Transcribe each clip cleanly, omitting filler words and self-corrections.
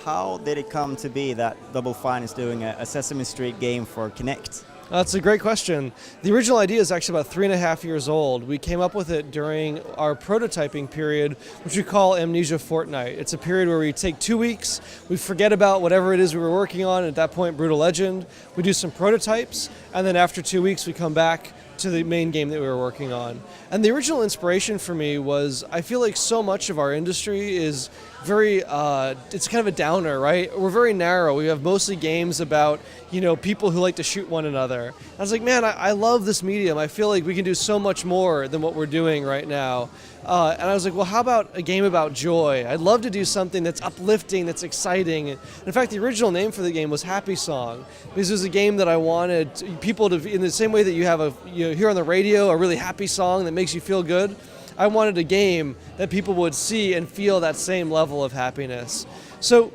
How did it come to be that Double Fine is doing a Sesame Street game for Kinect? That's a great question. The original idea is actually about 3.5 years old. We came up with it during our prototyping period, which we call Amnesia Fortnight. It's a period where we take 2 weeks, we forget about whatever it is we were working on, at that point Brutal Legend, we do some prototypes, and then after 2 weeks we come back to the main game that we were working on. And the original inspiration for me was, I feel like so much of our industry is very, it's kind of a downer, right? We're very narrow. We have mostly games about, people who like to shoot one another. I was like, man, I love this medium. I feel like we can do so much more than what we're doing right now. And I was like, well, how about a game about joy? I'd love to do something that's uplifting, that's exciting. In fact, the original name for the game was Happy Song, because it was a game that I wanted people to, in the same way that you have hear on the radio a really happy song that makes you feel good, I wanted a game that people would see and feel that same level of happiness. So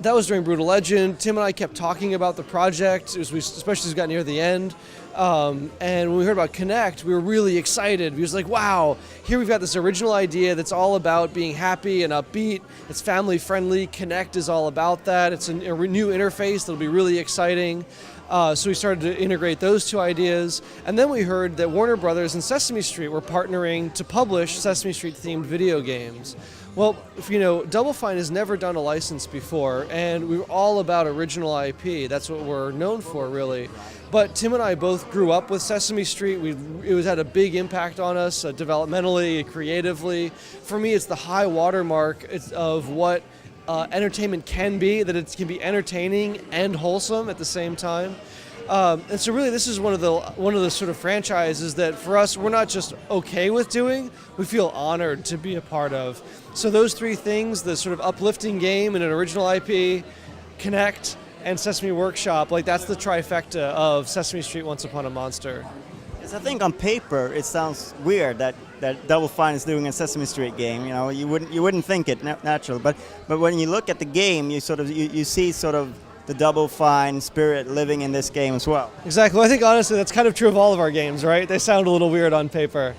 that was during Brutal Legend. Tim and I kept talking about the project, especially as we got near the end. And when we heard about Kinect, we were really excited. We was like, wow, here we've got this original idea that's all about being happy and upbeat. It's family friendly. Kinect is all about that. It's a new interface that'll be really exciting. So we started to integrate those two ideas. And then we heard that Warner Brothers and Sesame Street were partnering to publish Sesame Street themed video games. Well, Double Fine has never done a license before, and we were all about original IP. That's what we're known for, really. But Tim and I both grew up with Sesame Street. It had a big impact on us, developmentally, creatively. For me, it's the high watermark of what entertainment can be, that it can be entertaining and wholesome at the same time. And so really this is one of the sort of franchises that for us, we're not just okay with doing, we feel honored to be a part of. So those three things, the sort of uplifting game and an original IP, Kinect, and Sesame Workshop, that's the trifecta of Sesame Street Once Upon a Monster. Yes, I think on paper it sounds weird that Double Fine is doing a Sesame Street game. You wouldn't think it natural, but when you look at the game, you see sort of the Double Fine spirit living in this game as well. Exactly. Well, I think honestly that's kind of true of all of our games, right? They sound a little weird on paper.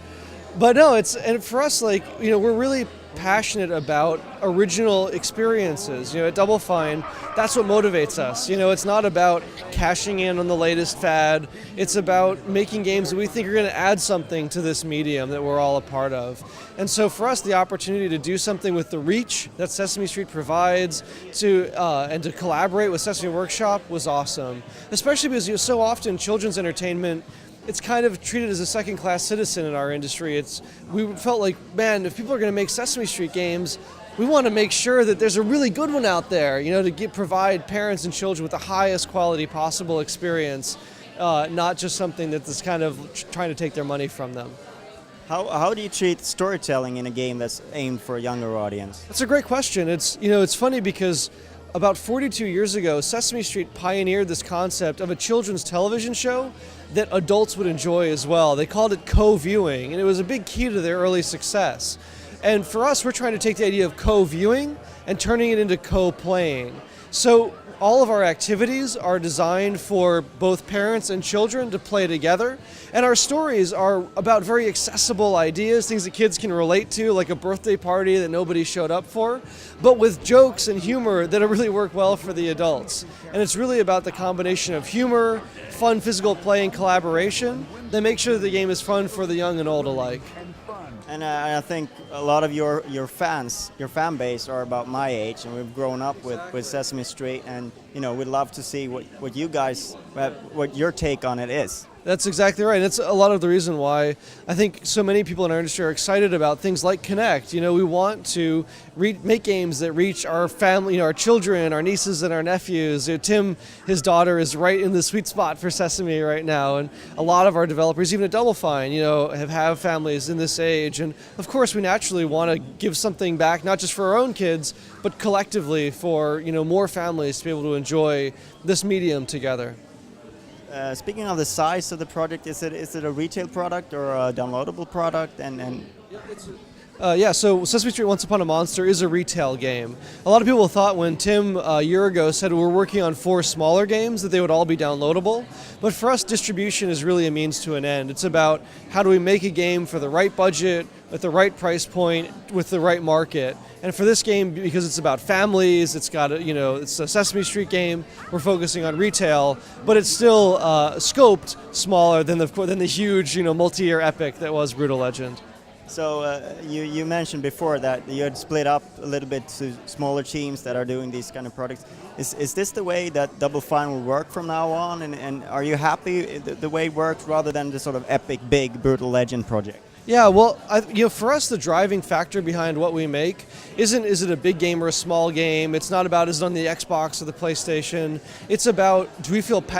But no, and for us, we're really passionate about original experiences. At Double Fine, that's what motivates us. It's not about cashing in on the latest fad. It's about making games that we think are going to add something to this medium that we're all a part of. And so for us, the opportunity to do something with the reach that Sesame Street provides and to collaborate with Sesame Workshop was awesome. Especially because so often children's entertainment, it's kind of treated as a second-class citizen in our industry. We felt like, man, if people are going to make Sesame Street games, we want to make sure that there's a really good one out there, to provide parents and children with the highest quality possible experience, not just something that's kind of trying to take their money from them. How do you treat storytelling in a game that's aimed for a younger audience? That's a great question. It's funny because about 42 years ago, Sesame Street pioneered this concept of a children's television show that adults would enjoy as well. They called it co-viewing, and it was a big key to their early success. And for us, we're trying to take the idea of co-viewing and turning it into co-playing. So all of our activities are designed for both parents and children to play together. And our stories are about very accessible ideas, things that kids can relate to, like a birthday party that nobody showed up for, but with jokes and humor that really work well for the adults. And it's really about the combination of humor, fun physical play, and collaboration that make sure that the game is fun for the young and old alike. And I think a lot of your fans, your fan base, are about my age, and we've grown up with Sesame Street, and we'd love to see what you guys, what your take on it is. That's exactly right. That's a lot of the reason why I think so many people in our industry are excited about things like Kinect. We want to make games that reach our family, our children, our nieces and our nephews. Tim, his daughter, is right in the sweet spot for Sesame right now. And a lot of our developers, even at Double Fine, have families in this age. And of course, we naturally want to give something back, not just for our own kids, but collectively for, more families to be able to enjoy this medium together. Speaking of the size of the project, is it a retail product or a downloadable product? Yeah, so Sesame Street Once Upon a Monster is a retail game. A lot of people thought when Tim a year ago said we're working on 4 smaller games that they would all be downloadable. But for us, distribution is really a means to an end. It's about how do we make a game for the right budget, at the right price point, with the right market. And for this game, because it's about families, it's got it's a Sesame Street game. We're focusing on retail, but it's still scoped smaller than the huge multi-year epic that was Brutal Legend. So you mentioned before that you had split up a little bit to smaller teams that are doing these kind of projects. Is this the way that Double Fine will work from now on? And are you happy the way it works rather than the sort of epic, big, Brutal Legend project? Yeah, well, for us, the driving factor behind what we make isn't is it a big game or a small game. It's not about is it on the Xbox or the PlayStation. It's about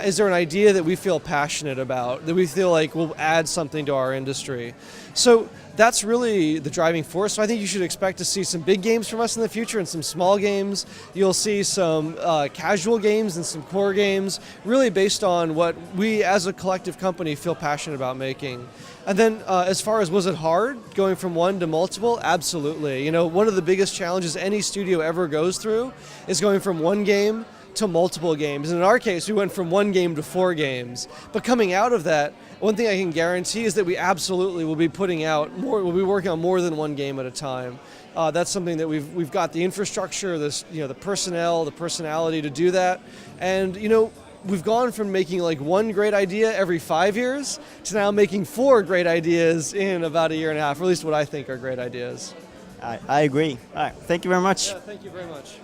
is there an idea that we feel passionate about, that we feel like will add something to our industry. So that's really the driving force. So I think you should expect to see some big games from us in the future and some small games. You'll see some casual games and some core games, really based on what we as a collective company feel passionate about making. And then as far as was it hard going from one to multiple? Absolutely. One of the biggest challenges any studio ever goes through is going from one game to multiple games. And in our case, we went from 1 game to 4 games. But coming out of that, one thing I can guarantee is that we absolutely will be putting out more. We'll be working on more than 1 game at a time. That's something that we've got the infrastructure, the personnel, the personality to do that. And we've gone from making like 1 great idea every 5 years to now making 4 great ideas in about a year and a half, or at least what I think are great ideas. I agree. All right. Thank you very much. Yeah, thank you very much.